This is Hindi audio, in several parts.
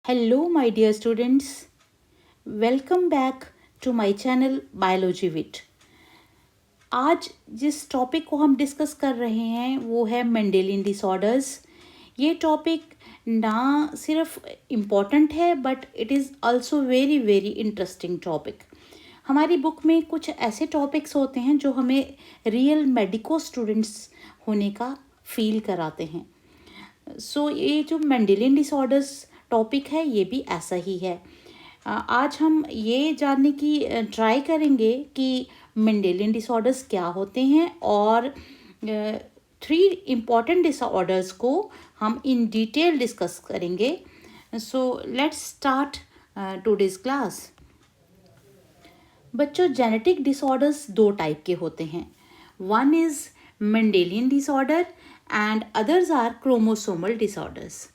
Hello, my dear students. Welcome back to my channel Biology Wit. आज जिस टॉपिक को हम डिस्कस कर रहे हैं वो है मेंडेलियन डिसऑर्डर्स. ये टॉपिक ना सिर्फ इम्पॉर्टेंट है but it is also very very interesting topic. हमारी बुक में कुछ ऐसे टॉपिक्स होते हैं जो हमें रियल मेडिको स्टूडेंट्स होने का फील कराते हैं. सो ये जो मेंडेलियन डिसऑर्डर्स टॉपिक है ये भी ऐसा ही है. आज हम ये जानने की ट्राई करेंगे कि मेंडेलियन डिसऑर्डर्स क्या होते हैं और 3 इम्पॉर्टेंट डिसऑर्डर्स को हम इन डिटेल डिस्कस करेंगे. So let's start today's class. बच्चों, जेनेटिक डिसऑर्डर्स 2 टाइप के होते हैं. One is Mendelian disorder and others are chromosomal disorders.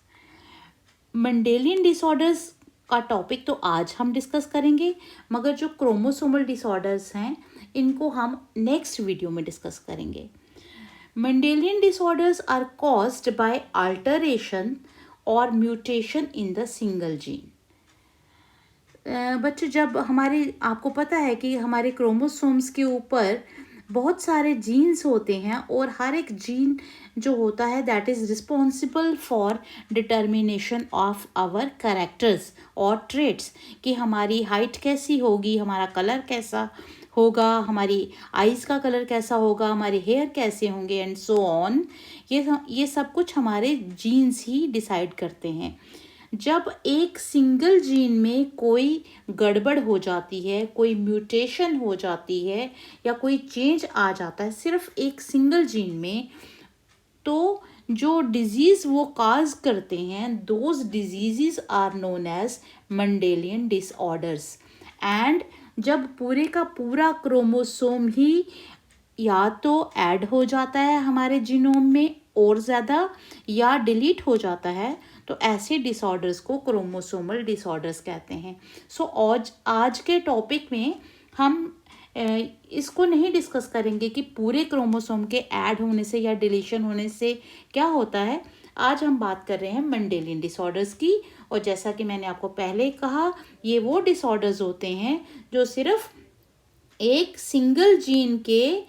Mendelian disorders का टॉपिक तो आज हम डिस्कस करेंगे, मगर जो क्रोमोसोमल डिसऑर्डर्स हैं इनको हम नेक्स्ट वीडियो में डिस्कस करेंगे. Mendelian disorders are caused by alteration और mutation in the single gene. बच्चों, जब हमारे आपको पता है कि हमारे क्रोमोसोम्स के ऊपर बहुत सारे जीन्स होते हैं और हर एक जीन जो होता है that is responsible for determination of our characters और ट्रेट्स, कि हमारी हाइट कैसी होगी, हमारा कलर कैसा होगा, हमारी आइज़ का कलर कैसा होगा, हमारे हेयर कैसे होंगे एंड सो ऑन. ये सब कुछ हमारे जीन्स ही डिसाइड करते हैं. जब एक सिंगल जीन में कोई गड़बड़ हो जाती है, कोई म्यूटेशन हो जाती है या कोई चेंज आ जाता है सिर्फ एक सिंगल जीन में, तो जो डिजीज़ वो काज करते हैं those diseases are known as Mendelian disorders. And जब पूरे का पूरा क्रोमोसोम ही या तो ऐड हो जाता है हमारे जीनोम में और ज़्यादा या डिलीट हो जाता है, तो ऐसे डिसऑर्डर्स को क्रोमोसोमल डिसऑर्डर्स कहते हैं. सो आज के टॉपिक में हम इसको नहीं डिस्कस करेंगे कि पूरे क्रोमोसोम के ऐड होने से या डिलीशन होने से क्या होता है. आज हम बात कर रहे हैं मेंडेलियन डिसऑर्डर्स की. और जैसा कि मैंने आपको पहले कहा, ये वो डिसऑर्डर्स होते हैं जो सिर्फ एक सिंगल जीन के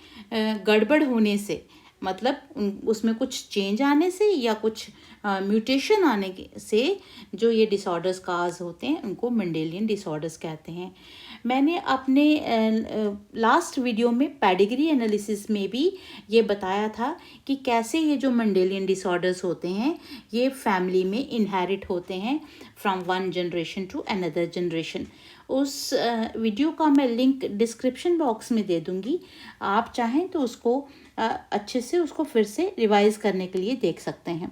गड़बड़ होने से, मतलब उसमें कुछ चेंज आने से या कुछ म्यूटेशन आने से जो ये डिसऑर्डर्स काज होते हैं उनको मेंडेलियन डिसऑर्डर्स कहते हैं. मैंने अपने लास्ट वीडियो में पेडिग्री एनालिसिस में भी ये बताया था कि कैसे ये जो मेंडेलियन डिसऑर्डर्स होते हैं ये फैमिली में इनहेरिट होते हैं from one generation to another generation. उस वीडियो का मैं लिंक डिस्क्रिप्शन बॉक्स में दे दूँगी. आप चाहें तो उसको अच्छे से उसको फिर से रिवाइज करने के लिए देख सकते हैं.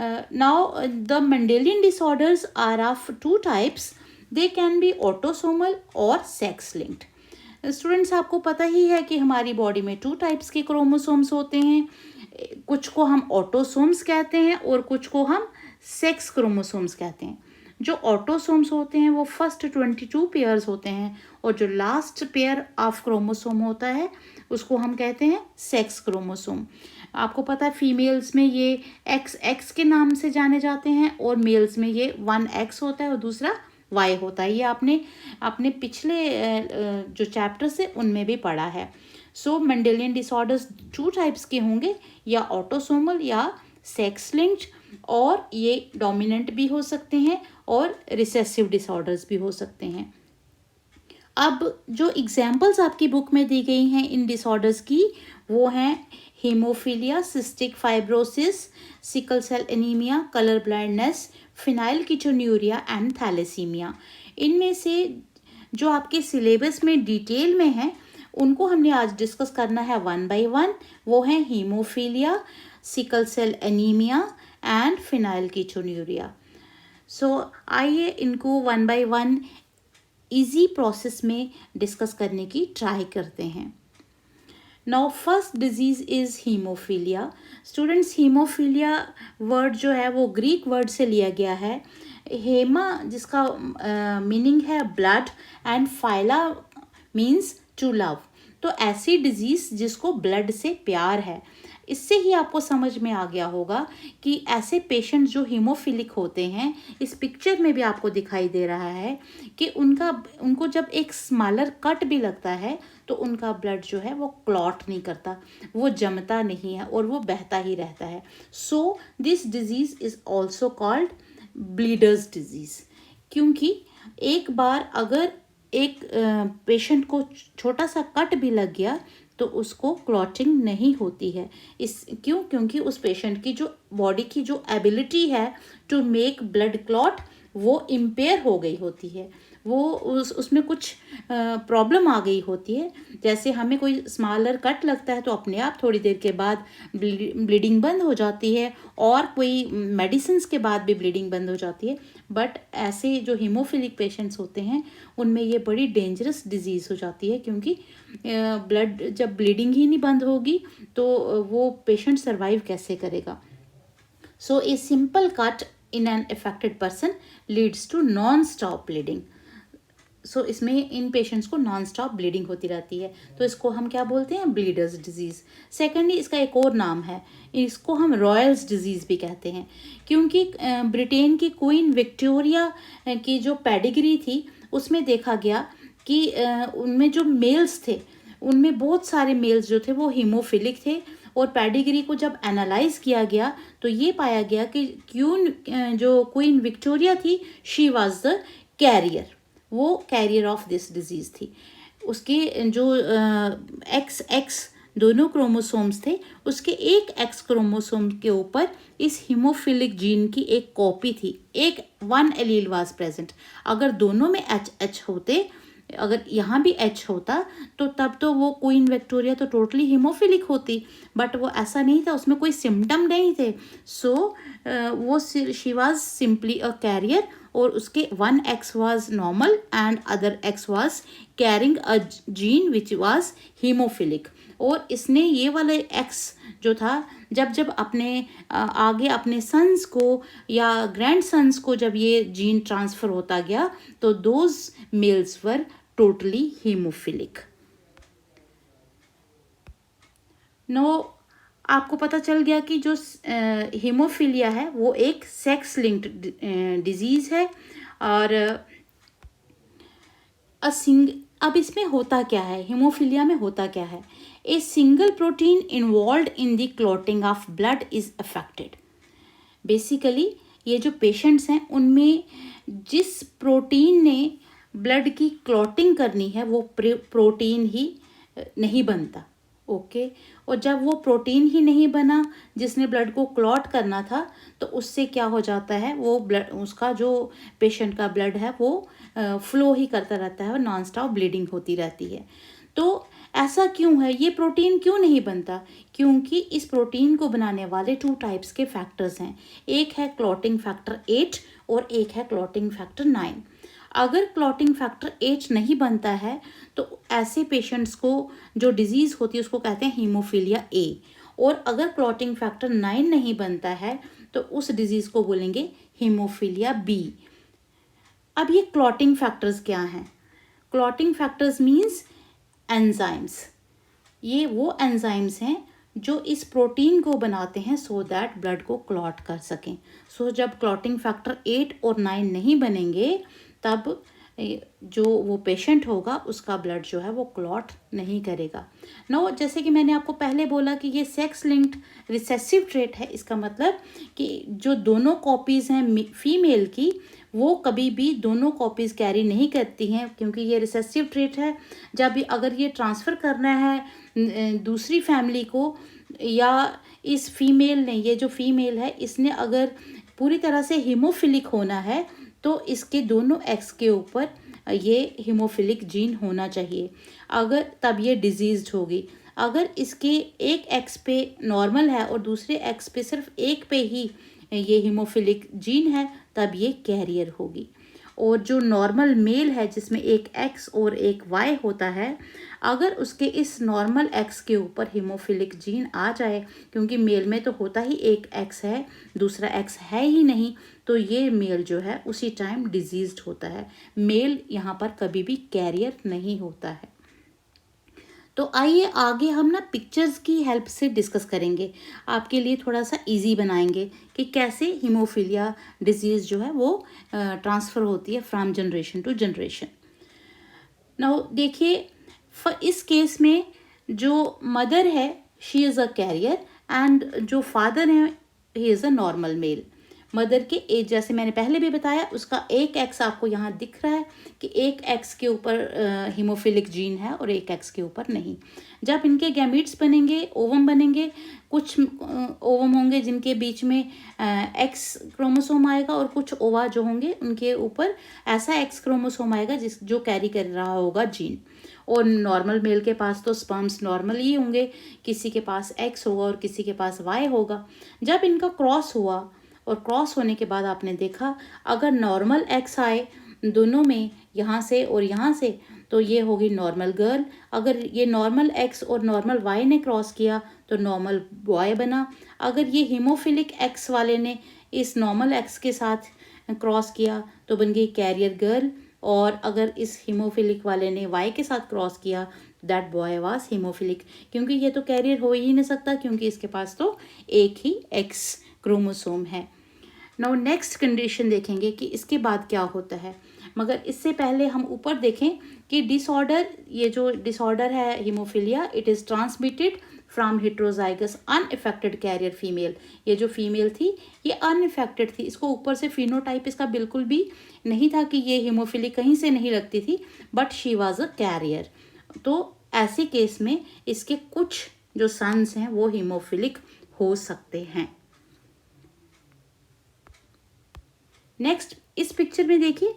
Now the Mendelian disorders are of 2 types. They can be autosomal और सेक्स लिंक्ड. स्टूडेंट्स, आपको पता ही है कि हमारी बॉडी में 2 टाइप्स के क्रोमोसोम्स होते हैं. कुछ को हम ऑटोसोम्स कहते हैं और कुछ को हम सेक्स क्रोमोसोम्स कहते हैं. जो ऑटोसोम्स होते हैं वो फर्स्ट 22 पेयर्स होते हैं और जो लास्ट पेयर ऑफ क्रोमोसोम होता है उसको हम कहते हैं सेक्स क्रोमोसोम. आपको पता है फीमेल्स में ये XX के नाम से जाने जाते हैं और मेल्स में ये 1X होता है और दूसरा Y होता है. ये आपने अपने पिछले जो चैप्टर्स है उनमें भी पढ़ा है. सो मेंडेलियन डिसऑर्डर्स 2 टाइप्स के होंगे, या ऑटोसोमल या सेक्स लिंक्ड, और ये डोमिनेंट भी हो सकते हैं और रिसेसिव डिसऑर्डर्स भी हो सकते हैं. अब जो एग्जाम्पल्स आपकी बुक में दी गई हैं इन डिसऑर्डर्स की वो हैं haemophilia, cystic fibrosis, sickle cell anaemia, colour blindness, phenylketonuria and thalassaemia. इनमें से जो आपके सिलेबस में डिटेल में हैं उनको हमने आज डिस्कस करना है 1 बाय 1. वो हैं haemophilia, sickle cell anaemia and phenylketonuria. So आइए इनको 1 बाय 1 इजी प्रोसेस में डिस्कस करने की ट्राई करते हैं. Now first disease is haemophilia. Students, haemophilia word जो है वो ग्रीक वर्ड से लिया गया है. हेमा जिसका मीनिंग है blood and philia means to love. तो ऐसी डिजीज़ जिसको ब्लड से प्यार है, इससे ही आपको समझ में आ गया होगा कि ऐसे पेशेंट जो हीमोफिलिक होते हैं, इस पिक्चर में भी आपको दिखाई दे रहा है कि उनको जब एक स्मॉलर कट भी लगता है तो उनका ब्लड जो है वो क्लॉट नहीं करता, वो जमता नहीं है और वो बहता ही रहता है। So this disease is also called bleeders disease, क्योंकि एक बार अगर एक पेशेंट को छोटा सा कट भी लग गया तो उसको क्लॉटिंग नहीं होती है। क्योंकि उस पेशेंट की जो बॉडी की जो एबिलिटी है टू मेक ब्लड क्लॉट वो इम्पेयर हो गई होती है, वो उसमें कुछ प्रॉब्लम आ गई होती है। जैसे हमें कोई स्मॉलर कट लगता है तो अपने आप थोड़ी देर के बाद ब्लीडिंग बंद हो जाती है, और कोई मेडिसिन के बाद भी ब्लीडिंग बंद हो जाती है। बट ऐसे जो हीमोफिलिक पेशेंट्स होते हैं उनमें ये बड़ी डेंजरस डिजीज़ हो जाती है, क्योंकि ब्लड जब ब्लीडिंग ही नहीं बंद होगी तो वो पेशेंट सर्वाइव कैसे करेगा। So a simple cut in an affected person leads to non stop bleeding. So इसमें इन पेशेंट्स को नॉन स्टॉप ब्लीडिंग होती रहती है, तो इसको हम क्या बोलते हैं, ब्लीडर्स डिजीज़। सेकेंडली इसका एक और नाम है, इसको हम रॉयल्स डिजीज़ भी कहते हैं, क्योंकि ब्रिटेन की क्वीन विक्टोरिया की जो पेडिग्री थी उसमें देखा गया कि उनमें जो मेल्स थे उनमें बहुत सारे मेल्स जो थे वो हीमोफिलिक थे, और पेडिग्री को जब एनालाइज किया गया तो ये पाया गया कि जो क्वीन विक्टोरिया थी शी वाज द कैरियर, वो कैरियर ऑफ दिस डिजीज़ थी। उसके जो एक्स दोनों क्रोमोसोम्स थे, उसके एक एक्स क्रोमोसोम के ऊपर इस हीमोफिलिक जीन की एक कॉपी थी, एक वन एलील वाज प्रेजेंट। अगर दोनों में एच होते, अगर यहाँ भी एच होता तो तब तो वो क्वीन विक्टोरिया तो टोटली हीमोफिलिक होती, बट वो ऐसा नहीं था, उसमें कोई सिम्टम नहीं थे। सो वो she was simply a carrier, और उसके one X was normal and other X was carrying a gene which was haemophilic. और इसने ये वाले एक्स जो था जब जब अपने आगे अपने सन्स को या ग्रैंड सन्स को जब ये जीन ट्रांसफ़र होता गया तो those males were totally haemophilic. No, आपको पता चल गया कि जो हीमोफीलिया है वो एक सेक्स लिंक्ड डिजीज़ है। और अब इसमें होता क्या है, हीमोफीलिया में होता क्या है, a single protein involve in the clotting of blood is affected. Basically ये जो पेशेंट्स हैं उनमें जिस प्रोटीन ने ब्लड की क्लॉटिंग करनी है वो प्रोटीन ही नहीं बनता। ओके, और जब वो प्रोटीन ही नहीं बना जिसने ब्लड को क्लॉट करना था तो उससे क्या हो जाता है, वो ब्लड, उसका जो पेशेंट का ब्लड है वो फ्लो ही करता रहता है और नॉन स्टॉप ब्लीडिंग होती रहती है। तो ऐसा क्यों है, ये प्रोटीन क्यों नहीं बनता? क्योंकि इस प्रोटीन को बनाने वाले 2 टाइप्स के फैक्टर्स हैं, एक है क्लॉटिंग फैक्टर 8 और एक है क्लॉटिंग फैक्टर 9। अगर क्लॉटिंग फैक्टर 8 नहीं बनता है तो ऐसे पेशेंट्स को जो डिजीज़ होती है उसको कहते हैं हीमोफीलिया ए, और अगर क्लॉटिंग फैक्टर 9 नहीं बनता है तो उस डिजीज़ को बोलेंगे हीमोफीलिया बी। अब ये क्लॉटिंग फैक्टर्स क्या हैं? Clotting factors means enzymes. ये वो एंजाइम्स हैं जो इस प्रोटीन को बनाते हैं सो दैट ब्लड को क्लॉट कर सकें। सो जब क्लॉटिंग फैक्टर 8 और 9 नहीं बनेंगे तब जो वो पेशेंट होगा उसका ब्लड जो है वो क्लॉट नहीं करेगा। नो, जैसे कि मैंने आपको पहले बोला कि ये सेक्स लिंक्ड रिसेसिव ट्रेट है, इसका मतलब कि जो दोनों कॉपीज़ हैं फीमेल की वो कभी भी दोनों कॉपीज़ कैरी नहीं करती हैं, क्योंकि ये रिसेसिव ट्रेट है। जब अगर ये ट्रांसफ़र करना है दूसरी फैमिली को, या इस फीमेल ने, ये जो फीमेल है इसने अगर पूरी तरह से हीमोफिलिक होना है तो इसके दोनों एक्स के ऊपर ये हीमोफिलिक जीन होना चाहिए, अगर तब ये डिजीज़्ड होगी। अगर इसके एक एक्स पे नॉर्मल है और दूसरे एक्स पे सिर्फ एक पे ही ये हीमोफिलिक जीन है तब ये कैरियर होगी। और जो नॉर्मल मेल है जिसमें एक एक्स और एक वाई होता है, अगर उसके इस नॉर्मल एक्स के ऊपर हीमोफिलिक जीन आ जाए, क्योंकि मेल में तो होता ही एक एक्स है, दूसरा एक्स है ही नहीं, तो ये मेल जो है उसी टाइम डिजीज्ड होता है। मेल यहाँ पर कभी भी कैरियर नहीं होता है। तो आइए आगे हम ना पिक्चर्स की हेल्प से डिस्कस करेंगे, आपके लिए थोड़ा सा इजी बनाएंगे कि कैसे हीमोफीलिया डिजीज़ जो है वो ट्रांसफ़र होती है from generation to generation. Now देखिए, इस केस में जो मदर है she is a carrier and जो फादर है he is a normal male. Mother के एज, जैसे मैंने पहले भी बताया, उसका एक एक्स आपको यहाँ दिख रहा है कि एक एक्स के ऊपर हीमोफिलिक जीन है और एक एक्स के ऊपर नहीं। जब इनके गैमीट्स बनेंगे, ओवम बनेंगे, कुछ ओवम होंगे जिनके बीच में एक्स क्रोमोसोम आएगा और कुछ ओवा जो होंगे उनके ऊपर ऐसा एक्स क्रोमोसोम आएगा जो कैरी कर रहा होगा जीन। और नॉर्मल मेल के पास तो स्पर्म्स नॉर्मल ही होंगे, किसी के पास एक्स होगा और किसी के पास वाई होगा। जब इनका क्रॉस हुआ और क्रॉस होने के बाद आपने देखा अगर नॉर्मल एक्स आए दोनों में, यहाँ से और यहाँ से, तो ये होगी नॉर्मल गर्ल। अगर ये नॉर्मल एक्स और नॉर्मल वाई ने क्रॉस किया तो नॉर्मल बॉय बना। अगर ये हीमोफिलिक एक्स वाले ने इस नॉर्मल एक्स के साथ क्रॉस किया तो बन गई कैरियर गर्ल। और अगर इस हीमोफिलिक वाले ने वाई के साथ क्रॉस किया दैट बॉय वाज हीमोफिलिक, क्योंकि ये तो कैरियर हो ही नहीं सकता क्योंकि इसके पास तो एक ही एक्स क्रोमोसोम है। नाउ नेक्स्ट कंडीशन देखेंगे कि इसके बाद क्या होता है, मगर इससे पहले हम ऊपर देखें कि डिसऑर्डर, ये जो डिसऑर्डर है haemophilia, it is transmitted from heterozygous unaffected carrier female. ये जो फीमेल थी ये अनइफेक्टेड थी, इसको ऊपर से फिनोटाइप इसका बिल्कुल भी नहीं था कि ये हीमोफीलिक कहीं से नहीं लगती थी, but she was a carrier. तो ऐसे केस में इसके कुछ जो सन्स हैं वो हीमोफिलिक हो सकते हैं। नेक्स्ट इस पिक्चर में देखिए,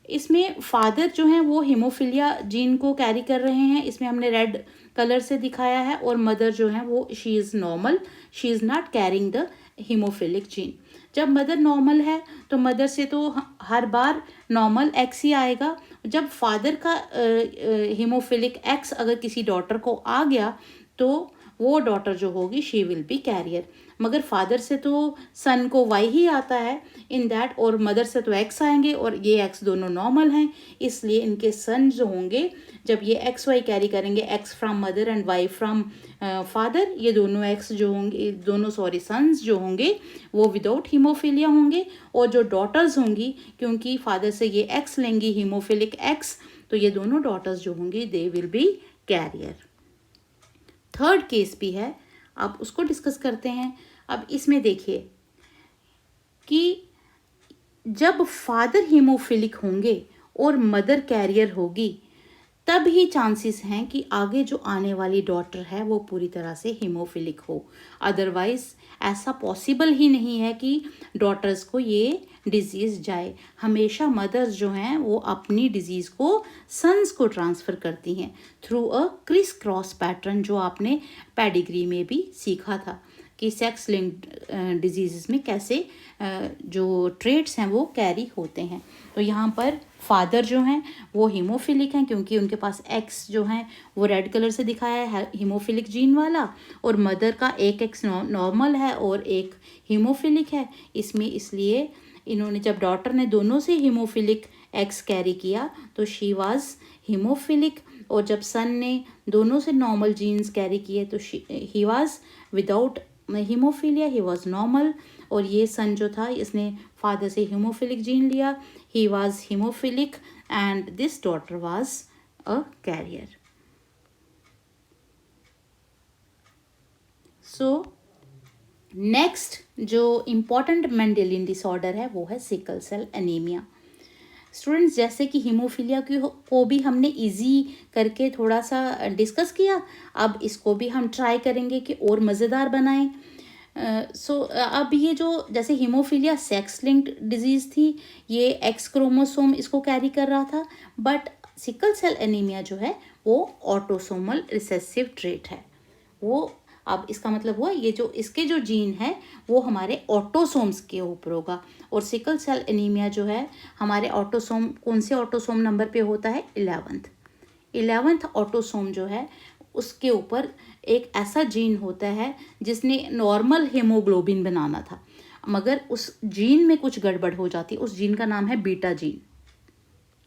इसमें फादर जो हैं वो हीमोफीलिया जीन को कैरी कर रहे हैं, इसमें हमने रेड कलर से दिखाया है, और मदर जो है वो she is normal, she is not carrying the haemophilic gene. जब मदर नॉर्मल है तो मदर से तो हर बार नॉर्मल एक्स ही आएगा। जब फादर का हीमोफिलिक एक्स अगर किसी डॉटर को आ गया तो वो डॉटर जो होगी शी विल बी कैरियर। मगर फादर से तो सन को वाई ही आता है इन दैट, और मदर से तो एक्स आएंगे और ये एक्स दोनों नॉर्मल हैं, इसलिए इनके सन जो होंगे जब ये एक्स वाई कैरी करेंगे, X from mother and Y from father, ये दोनों एक्स जो होंगे, दोनों सन्स जो होंगे वो विदाउट हीमोफीलिया होंगे। और जो डॉटर्स होंगी, क्योंकि फादर से ये एक्स लेंगी हीमोफिलिक एक्स, तो ये दोनों डॉटर्स जो होंगी they will be carrier. Third case भी है, अब उसको डिस्कस करते हैं। अब इसमें देखिए कि जब फादर हीमोफिलिक होंगे और मदर कैरियर होगी तब ही चांसेस हैं कि आगे जो आने वाली डॉटर है वो पूरी तरह से हीमोफिलिक हो। अदरवाइज ऐसा पॉसिबल ही नहीं है कि डॉटर्स को ये डिजीज़ जाए। हमेशा मदर्स जो हैं वो अपनी डिजीज़ को सन्स को ट्रांसफ़र करती हैं through a criss cross pattern, जो आपने पेडिग्री में भी सीखा था कि सेक्स लिंक्ड डिजीज़ में कैसे जो ट्रेट्स हैं वो कैरी होते हैं। तो यहाँ पर फादर जो हैं वो हीमोफिलिक हैं क्योंकि उनके पास एक्स जो हैं वो रेड कलर से दिखाया है हीमोफिलिक जीन वाला, और मदर का एक एक्स नॉर्मल है और एक हीमोफिलिक है इसमें। इसलिए इन्होंने जब डॉटर ने दोनों से हीमोफिलिक एक्स कैरी किया तो शी वाज हीमोफिलिक, और जब सन ने दोनों से नॉर्मल जीन्स कैरी किए तो he was without haemophilia, he was normal. और ये सन जो था इसने फादर से हीमोफिलिक जीन लिया, he was haemophilic and this daughter was a carrier. So next जो इम्पॉर्टेंट मेंडेलियन डिसऑर्डर है वो है सिकल सेल एनीमिया। स्टूडेंट्स, जैसे कि हीमोफीलिया को भी हमने इजी करके थोड़ा सा डिस्कस किया, अब इसको भी हम ट्राई करेंगे कि और मज़ेदार बनाएं। अब ये जो जैसे हीमोफीलिया सेक्स लिंक्ड डिजीज़ थी, ये एक्स क्रोमोसोम इसको कैरी कर रहा था, बट सिकल सेल एनीमिया जो है वो ऑटोसोमल रिसेसिव ट्रेट है। वो अब इसका मतलब हुआ ये जो इसके जो जीन है वो हमारे ऑटोसोम्स के ऊपर होगा, और सिकल सेल एनीमिया जो है हमारे ऑटोसोम, कौन से ऑटोसोम नंबर पे होता है, 11th ऑटोसोम जो है उसके ऊपर एक ऐसा जीन होता है जिसने नॉर्मल हीमोग्लोबिन बनाना था, मगर उस जीन में कुछ गड़बड़ हो जाती है। उस जीन का नाम है बीटा जीन।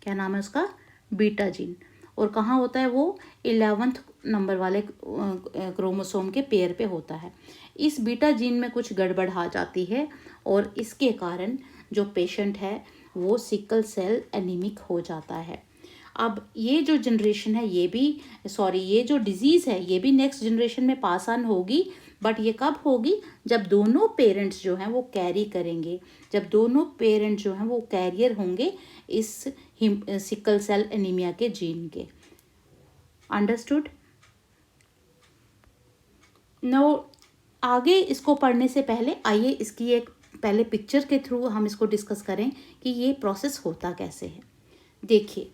क्या नाम है उसका, बीटा जीन। और कहाँ होता है वो, 11th नंबर वाले क्रोमोसोम के पेयर पे होता है। इस बीटा जीन में कुछ गड़बड़ आ जाती है और इसके कारण जो पेशेंट है वो सिकल सेल एनीमिक हो जाता है। अब ये जो जनरेशन है ये जो डिजीज़ है ये भी नेक्स्ट जनरेशन में पास ऑन होगी, बट ये कब होगी? जब दोनों पेरेंट्स जो हैं वो कैरी करेंगे, जब दोनों पेरेंट्स जो हैं वो कैरियर होंगे इस सिकल सेल एनीमिया के जीन के। अंडरस्टूड? नो, आगे इसको पढ़ने से पहले आइए इसकी एक पहले पिक्चर के थ्रू हम इसको डिस्कस करें कि ये प्रोसेस होता कैसे है। देखिए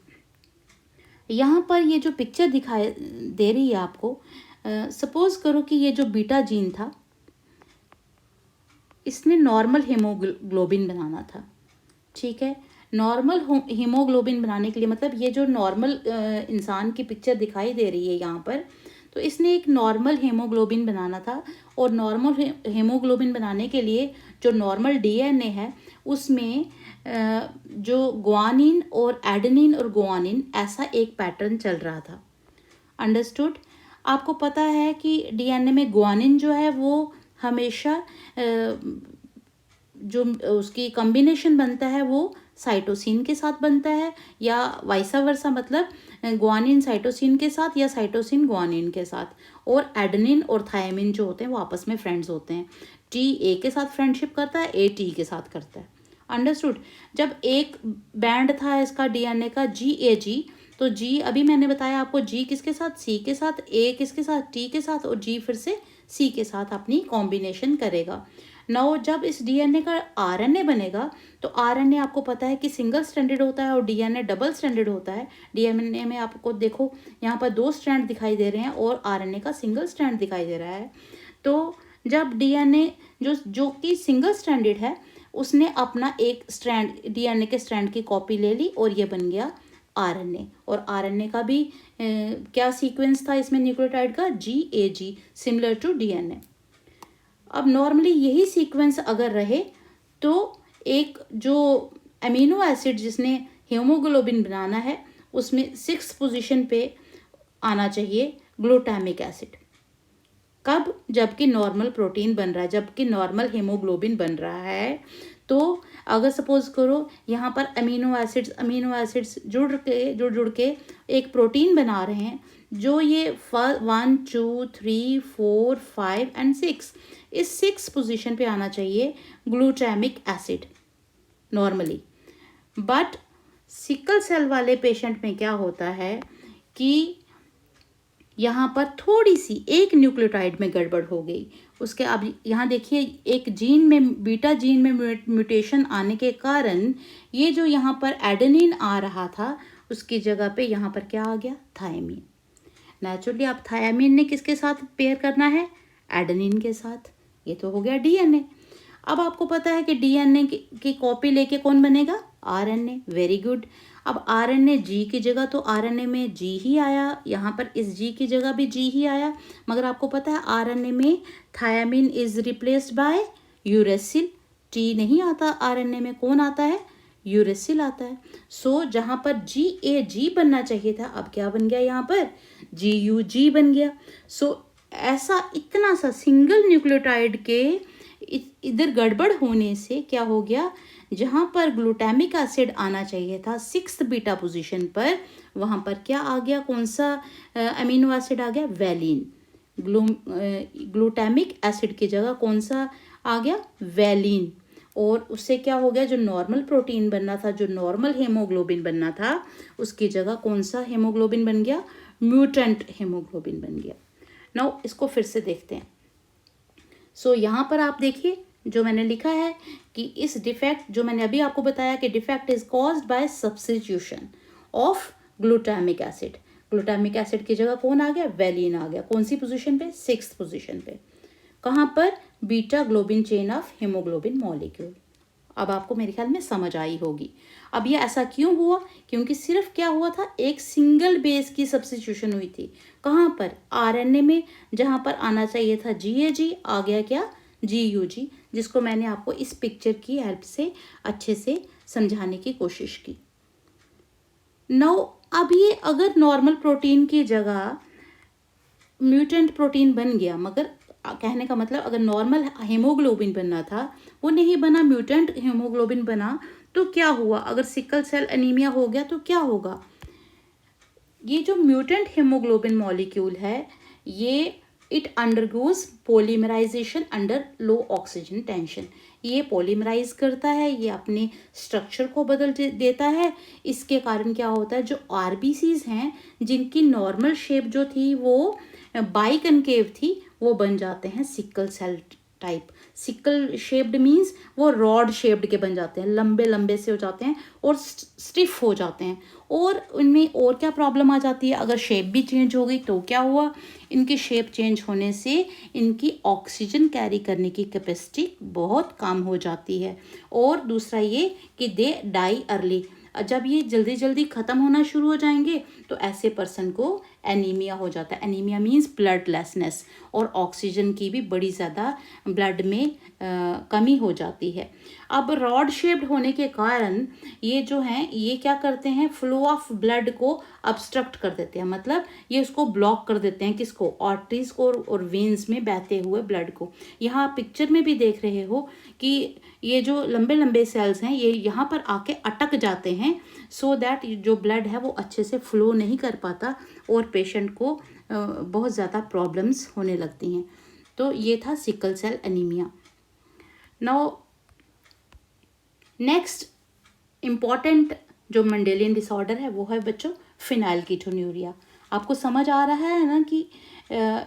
यहाँ पर ये जो पिक्चर दिखाई दे रही है आपको, सपोज करो कि ये जो बीटा जीन था इसने नॉर्मल हीमोग्लोबिन बनाना था, ठीक है। नॉर्मल हीमोग्लोबिन बनाने के लिए मतलब ये जो नॉर्मल इंसान की पिक्चर दिखाई दे रही है यहाँ पर, तो इसने एक नॉर्मल हीमोग्लोबिन बनाना था और नॉर्मल हीमोग्लोबिन बनाने के लिए जो नॉर्मल डीएनए है उसमें जो ग्वानिन और एडेनिन और ग्वानिन ऐसा एक पैटर्न चल रहा था। अंडरस्टूड? आपको पता है कि डीएनए में ग्वानिन जो है वो हमेशा जो उसकी कॉम्बिनेशन बनता है वो साइटोसिन के साथ बनता है या वाइसा वर्सा, मतलब ग्वानिन साइटोसिन के साथ या साइटोसिन ग्वानिन के साथ, और एडेनिन और थायमिन जो होते हैं वो आपस में फ्रेंड्स होते हैं। टी ए के साथ फ्रेंडशिप करता है, ए टी के साथ करता है। अंडरस्टूड? जब एक बैंड था इसका डीएनए का जी, तो जी अभी मैंने बताया आपको, जी किसके साथ? सी के साथ, ए किसके साथ? टी के साथ, और जी फिर से सी के साथ अपनी कॉम्बिनेशन करेगा। नाउ जब इस डीएनए का आरएनए बनेगा तो आरएनए आपको पता है कि सिंगल स्ट्रैंडेड होता है और डीएनए डबल स्ट्रैंडेड होता है। डीएनए में आपको देखो यहाँ पर 2 स्ट्रैंड दिखाई दे रहे हैं और आरएनए का सिंगल स्ट्रैंड दिखाई दे रहा है। तो जब डीएनए जो कि सिंगल स्ट्रैंडेड है उसने अपना एक स्ट्रैंड डीएनए के स्ट्रैंड की कॉपी ले ली और ये बन गया आरएनए। और आरएनए का भी क्या सीक्वेंस था इसमें न्यूक्लियोटाइड का? जी, सिमिलर टू डीएनए। अब नॉर्मली यही सीक्वेंस अगर रहे तो एक जो अमीनो एसिड जिसने हीमोग्लोबिन बनाना है उसमें 6th पोजीशन पे आना चाहिए ग्लूटामिक एसिड। कब? जबकि नॉर्मल प्रोटीन बन रहा है, जबकि नॉर्मल हीमोग्लोबिन बन रहा है। तो अगर सपोज करो यहाँ पर अमीनो एसिड्स जुड़ के एक प्रोटीन बना रहे हैं, जो ये 1 2 3 4 5 एंड 6, इस 6th पोजीशन पे आना चाहिए glutamic acid normally. But sickle cell वाले पेशेंट में क्या होता है कि यहाँ पर थोड़ी सी एक न्यूक्लियोटाइड में गड़बड़ हो गई। उसके अब यहाँ देखिए एक जीन में, बीटा जीन में म्यूटेशन आने के कारण ये जो यहाँ पर एडेनिन आ रहा था उसकी जगह पे यहाँ पर क्या आ गया? थायमिन। नेचुरली अब थायमिन ने किसके साथ पेयर करना है? एडेनिन के साथ। ये तो हो गया डीएनए। अब आपको पता है कि डीएनए की कॉपी लेके कौन बनेगा? आरएनए। Very good. अब आरएनए जी की जगह तो आरएनए में जी ही आया, यहाँ पर इस जी की जगह भी जी ही आया, मगर आपको पता है आरएनए में thymine is replaced by uracil. T नहीं आता आरएनए में, कौन आता है? यूरेसिल आता है। सो जहाँ पर जी बनना चाहिए था अब क्या बन गया? यहाँ पर जी बन गया। सो ऐसा इतना सा सिंगल न्यूक्लियोटाइड के इधर गड़बड़ होने से क्या हो गया? जहाँ पर ग्लूटामिक एसिड आना चाहिए था 6th बीटा पोजीशन पर, वहाँ पर क्या आ गया? कौन सा अमीनो एसिड आ गया? वैलिन। ग्लूटामिक एसिड की जगह कौन सा आ गया? वैलिन। और उससे क्या हो गया? जो नॉर्मल प्रोटीन बनना था, जो नॉर्मल हीमोग्लोबिन बनना था, उसकी जगह कौन सा हीमोग्लोबिन बन गया? म्यूटेंट हीमोग्लोबिन बन गया। नाउ इसको फिर से देखते हैं। सो यहाँ पर आप देखिए जो मैंने लिखा है कि इस डिफेक्ट, जो मैंने अभी आपको बताया कि defect is caused by substitution of glutamic acid. Glutamic acid की जगह कौन आ गया? वैलिन आ गया। कौन सी पोजीशन पे? 6th पोजीशन पे। कहाँ पर? Beta globin chain of haemoglobin molecule. अब आपको मेरे ख्याल में समझ आई होगी। अब ये ऐसा क्यों हुआ? क्योंकि सिर्फ क्या हुआ था? एक सिंगल बेस की सब्स्टिट्यूशन हुई थी। कहाँ पर? आरएनए में। जहाँ पर आना चाहिए था जी, आ गया क्या? जी, जिसको मैंने आपको इस पिक्चर की हेल्प से अच्छे से समझाने की कोशिश की। नाउ अब ये अगर नॉर्मल प्रोटीन की जगह म्यूटेंट प्रोटीन बन गया, मगर कहने का मतलब अगर नॉर्मल हीमोग्लोबिन बनना था वो नहीं बना, म्यूटेंट हीमोग्लोबिन बना, तो क्या हुआ? अगर सिकल सेल एनीमिया हो गया तो क्या होगा? ये जो म्यूटेंट हीमोग्लोबिन मॉलिक्यूल है, ये it undergoes polymerization under low oxygen tension. ये पॉलीमराइज करता है, ये अपने स्ट्रक्चर को बदल देता है। इसके कारण क्या होता है, जो आरबीसीज हैं जिनकी नॉर्मल शेप जो थी वो बाइकनकेव थी, वो बन जाते हैं sickle cell type. Sickle shaped means वो रॉड शेप्ड के बन जाते हैं, लंबे लंबे से हो जाते हैं और स्टिफ हो जाते हैं। और उनमें और क्या प्रॉब्लम आ जाती है, अगर शेप भी चेंज हो गई तो क्या हुआ? इनकी शेप चेंज होने से इनकी ऑक्सीजन कैरी करने की कैपेसिटी बहुत कम हो जाती है। और दूसरा ये कि दे डाई अर्ली, जब ये जल्दी जल्दी ख़त्म होना शुरू हो जाएंगे तो ऐसे पर्सन को एनीमिया हो जाता है। एनीमिया मीन्स ब्लडलेसनेस, और ऑक्सीजन की भी बड़ी ज़्यादा ब्लड में कमी हो जाती है। अब रॉड शेप्ड होने के कारण ये जो हैं ये क्या करते हैं, फ्लो ऑफ ब्लड को अब्स्ट्रक्ट कर देते हैं, मतलब ये उसको ब्लॉक कर देते हैं। किसको? आर्टरीज को और वेन्स में बहते हुए ब्लड को। यहाँ पिक्चर में भी देख रहे हो कि ये जो लंबे लंबे सेल्स हैं ये यहाँ पर आके अटक जाते हैं, सो दैट जो ब्लड है वो अच्छे से फ्लो नहीं कर पाता और पेशेंट को बहुत ज़्यादा प्रॉब्लम्स होने लगती हैं। तो ये था sickle cell anaemia. Now next important जो मेंडेलियन डिसऑर्डर है वो है बच्चों फिनाइलकीटोन्यूरिया। आपको समझ आ रहा है ना कि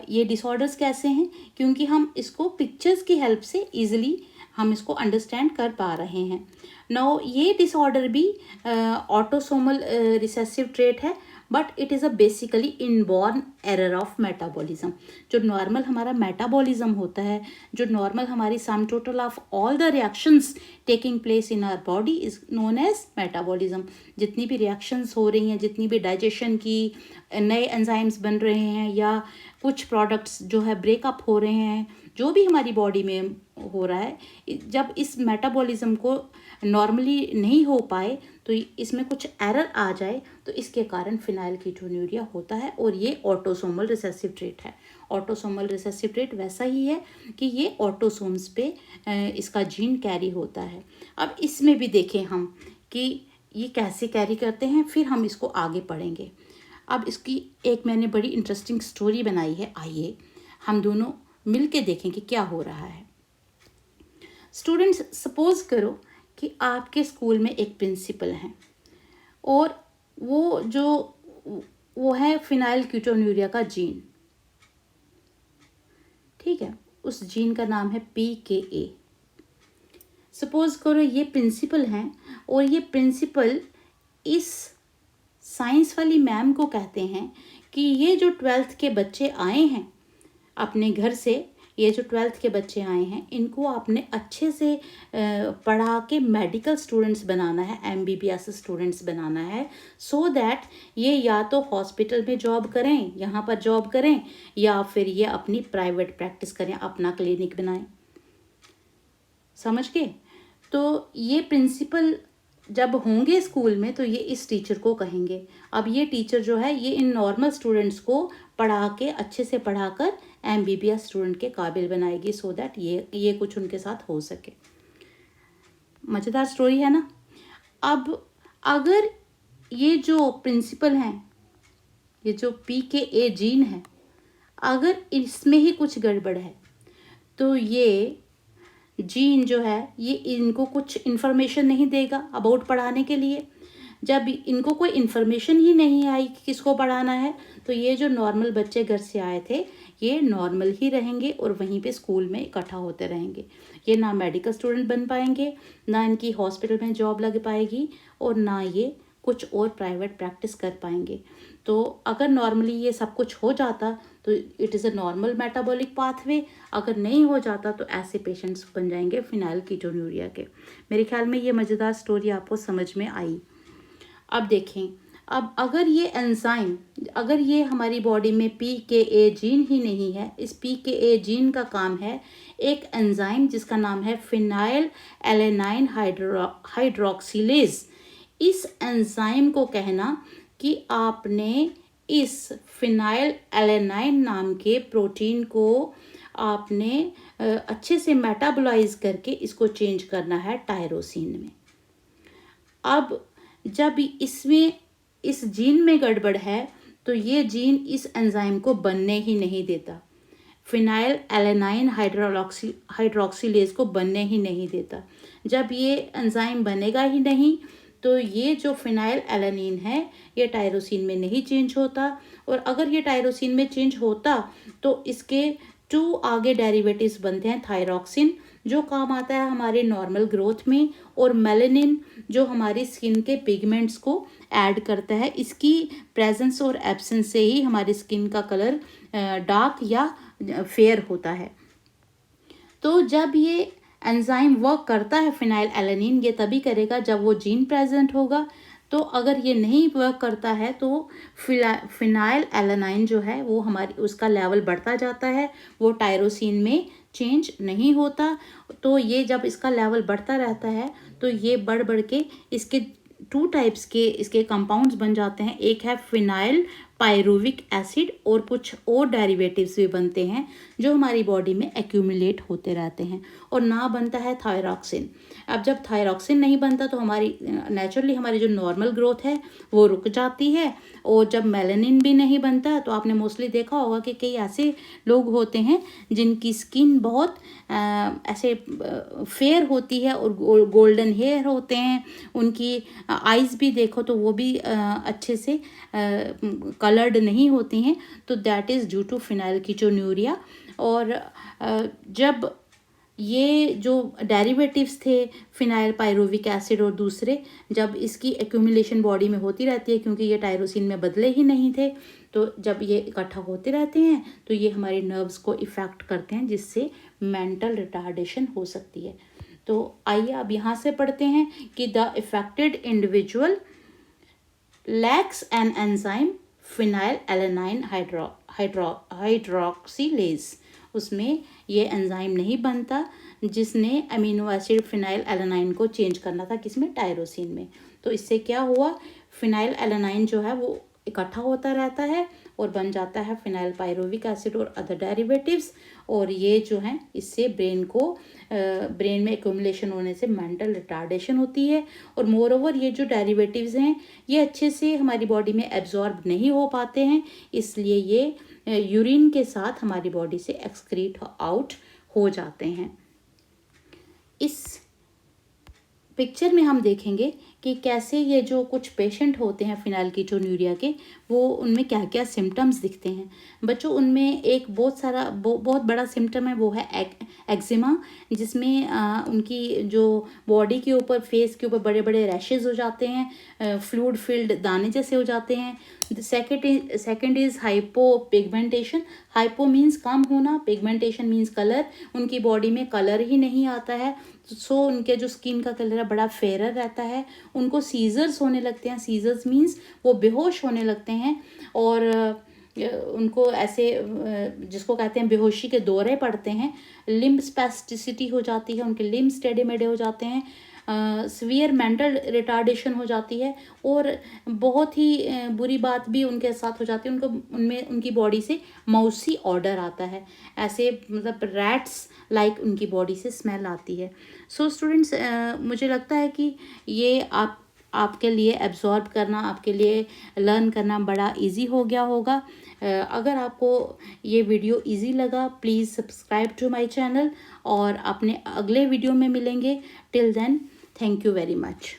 ये डिसऑर्डर्स कैसे हैं, क्योंकि हम इसको पिक्चर्स की हेल्प से इजीली हम इसको अंडरस्टैंड कर पा रहे हैं। नाउ ये डिसऑर्डर भी ऑटोसोमल रिसेसिव ट्रेट है, but it is a basically inborn error of metabolism. जो नॉर्मल हमारा मेटाबॉलिज्म होता है, जो नॉर्मल हमारी sum total of all the reactions taking place in our body is known as metabolism. जितनी भी रिएक्शंस हो रही हैं, जितनी भी डाइजेशन की नए एंजाइम्स बन रहे हैं या कुछ प्रोडक्ट्स जो है ब्रेकअप हो रहे हैं, जो भी हमारी बॉडी में हो रहा है, जब इस मेटाबॉलिज्म को नॉर्मली नहीं हो पाए तो इसमें कुछ एरर आ जाए तो इसके कारण फिनाइलकीटोन्यूरिया होता है। और ये ऑटोसोमल रिसेसिव ट्रेट है। ऑटोसोमल रिसेसिव ट्रेट वैसा ही है कि ये ऑटोसोम्स पे इसका जीन कैरी होता है। अब इसमें भी देखें हम कि ये कैसे कैरी करते हैं, फिर हम इसको आगे पढ़ेंगे। अब इसकी एक मैंने बड़ी इंटरेस्टिंग स्टोरी बनाई है, आइए हम दोनों मिल के देखें कि क्या हो रहा है। स्टूडेंट्स, सपोज करो कि आपके स्कूल में एक प्रिंसिपल हैं और वो है फिनाइलकीटोन्यूरिया का जीन, ठीक है, उस जीन का नाम है PKA। सपोज करो ये प्रिंसिपल हैं और ये प्रिंसिपल इस साइंस वाली मैम को कहते हैं कि ये जो 12th के बच्चे आए हैं अपने घर से, ये जो 12th के बच्चे आए हैं इनको आपने अच्छे से पढ़ा के मेडिकल स्टूडेंट्स बनाना है, MBBS स्टूडेंट्स बनाना है, सो दैट ये या तो हॉस्पिटल में जॉब करें, यहाँ पर जॉब करें, या फिर ये अपनी प्राइवेट प्रैक्टिस करें, अपना क्लिनिक बनाएं। समझ गए? तो ये प्रिंसिपल जब होंगे स्कूल में तो ये इस टीचर को कहेंगे। अब ये टीचर जो है ये इन नॉर्मल स्टूडेंट्स को पढ़ा के अच्छे से पढ़ाकर MBBS स्टूडेंट के काबिल बनाएगी, सो दैट ये कुछ उनके साथ हो सके। मज़ेदार स्टोरी है ना? अब अगर ये जो प्रिंसिपल हैं, ये जो PKA जीन है, अगर इसमें ही कुछ गड़बड़ है तो ये जीन जो है ये इनको कुछ इन्फॉर्मेशन नहीं देगा अबाउट पढ़ाने के लिए। जब इनको कोई इन्फॉर्मेशन ही नहीं आई कि किसको पढ़ाना है, तो ये जो नॉर्मल बच्चे घर से आए थे ये नॉर्मल ही रहेंगे और वहीं पे स्कूल में इकट्ठा होते रहेंगे। ये ना मेडिकल स्टूडेंट बन पाएंगे, ना इनकी हॉस्पिटल में जॉब लग पाएगी, और ना ये कुछ और प्राइवेट प्रैक्टिस कर पाएंगे। तो अगर नॉर्मली ये सब कुछ हो जाता तो it is a normal metabolic pathway, अगर नहीं हो जाता तो ऐसे पेशेंट्स बन जाएंगे फिनाइलकीटोन्यूरिया के। मेरे ख्याल में ये मज़ेदार स्टोरी आपको समझ में आई। अब देखें, अब अगर ये एंजाइम, अगर ये हमारी बॉडी में PKA जीन ही नहीं है, इस PKA जीन का काम है एक एंजाइम जिसका नाम है फिनाइल एलेनाइन हाइड्रोक्सिलेज। इस एंजाइम को कहना कि आपने इस फिनाइल एलेनाइन नाम के प्रोटीन को आपने अच्छे से मेटाबोलाइज करके इसको चेंज करना है टायरोसिन में। अब जब इसमें इस जीन में गड़बड़ है तो ये जीन इस एंजाइम को बनने ही नहीं देता, फिनाइल एलेनाइन हाइड्रोक्सीलेज को बनने ही नहीं देता। जब ये एंजाइम बनेगा ही नहीं तो ये जो फिनाइल एलेनिन है ये टायरोसिन में नहीं चेंज होता, और अगर ये टायरोसिन में चेंज होता तो इसके 2 आगे डेरिवेटिव्स बनते हैं, थायरॉक्सिन जो काम आता है हमारे नॉर्मल ग्रोथ में, और मेलानिन जो हमारी स्किन के पिगमेंट्स को ऐड करता है। इसकी प्रेजेंस और एब्सेंस से ही हमारी स्किन का कलर डार्क या फेयर होता है। तो जब ये एंजाइम वर्क करता है फिनाइल एलेनिन, ये तभी करेगा जब वो जीन प्रेजेंट होगा। तो अगर ये नहीं वर्क करता है तो फिनाइल एलेनाइन जो है वो हमारी उसका लेवल बढ़ता जाता है, वो टायरोसिन में चेंज नहीं होता। तो ये जब इसका लेवल बढ़ता रहता है तो ये बढ़ बढ़ के इसके 2 टाइप्स के इसके कंपाउंड्स बन जाते हैं। एक है फिनाइल पायरुविक एसिड और कुछ और डेरिवेटिव्स भी बनते हैं जो हमारी बॉडी में एक्यूमुलेट होते रहते हैं, और ना बनता है थायरॉक्सिन। अब जब थायरॉक्सिन नहीं बनता तो हमारी नेचुरली हमारी जो नॉर्मल ग्रोथ है वो रुक जाती है, और जब मेलानिन भी नहीं बनता तो आपने मोस्टली देखा होगा कि कई ऐसे लोग होते हैं जिनकी स्किन बहुत ऐसे फेयर होती है और गोल्डन हेयर होते हैं, उनकी आइज़ भी देखो तो वो भी अच्छे से कलर्ड नहीं होती हैं, तो दैट इज़ ड्यू टू फिनाइलकीटोन्यूरिया। और जब ये जो डेरिवेटिव्स थे फिनाइल पायरुविक एसिड और दूसरे, जब इसकी एक्यूमुलेशन बॉडी में होती रहती है क्योंकि ये टायरोसिन में बदले ही नहीं थे, तो जब ये इकट्ठा होते रहते हैं तो ये हमारे नर्व्स को इफ़ेक्ट करते हैं जिससे मेंटल रिटार्डेशन हो सकती है। तो आइए अब यहाँ से पढ़ते हैं कि the affected individual lacks an enzyme phenyl alanine hydroxylase. उसमें ये एंजाइम नहीं बनता जिसने अमीनो एसिड फिनाइल एलेनाइन को चेंज करना था, किसमें, टायरोसिन में। तो इससे क्या हुआ, फिनाइल एलेनाइन जो है वो इकट्ठा होता रहता है और बन जाता है फिनाइल पायरुविक एसिड और अदर डेरिवेटिव्स, और ये जो हैं इससे ब्रेन में एक्यूमुलेशन होने से मेंटल रिटार्डेशन होती है। और मोर ओवर ये जो डेरिवेटिव्स हैं ये अच्छे से हमारी बॉडी में एब्जॉर्ब नहीं हो पाते हैं, इसलिए ये यूरिन के साथ हमारी बॉडी से एक्सक्रीट आउट हो जाते हैं। इस पिक्चर में हम देखेंगे कि कैसे ये जो कुछ पेशेंट होते हैं फिनाइलकीटोन्यूरिया के, वो उनमें क्या क्या सिम्टम्स दिखते हैं। बच्चों, उनमें एक बहुत बड़ा सिम्टम है, वो है एक्जिमा, जिसमें उनकी जो बॉडी के ऊपर, फेस के ऊपर बड़े बड़े रैशेज हो जाते हैं, फ्लूइड फिल्ड दाने जैसे हो जाते हैं। Second is hypo pigmentation. Hypo means कम होना, पिगमेंटेशन मीन्स कलर, उनकी बॉडी में कलर ही नहीं आता है, सो उनके जो स्किन का कलर है बड़ा फेयर रहता है। उनको सीजर्स होने लगते हैं, सीजर्स मीन्स वो बेहोश होने लगते हैं, और उनको ऐसे जिसको कहते हैं बेहोशी के दौरे पड़ते हैं। लिम्ब स्पेस्टिसिटी हो जाती है, उनके लिम्ब टेढ़े मेढ़े हो जाते हैं, सीवियर मेंटल रिटार्डेशन हो जाती है, और बहुत ही बुरी बात भी उनके साथ हो जाती है, उनकी बॉडी से माउसी ऑर्डर आता है, ऐसे मतलब रैट्स लाइक उनकी बॉडी से स्मेल आती है। सो स्टूडेंट्स, मुझे लगता है कि ये आपके लिए एब्जॉर्ब करना, आपके लिए लर्न करना बड़ा इजी हो गया होगा। अगर आपको ये वीडियो इजी लगा, please subscribe to my channel, और अपने अगले वीडियो में मिलेंगे। Till then, thank you very much.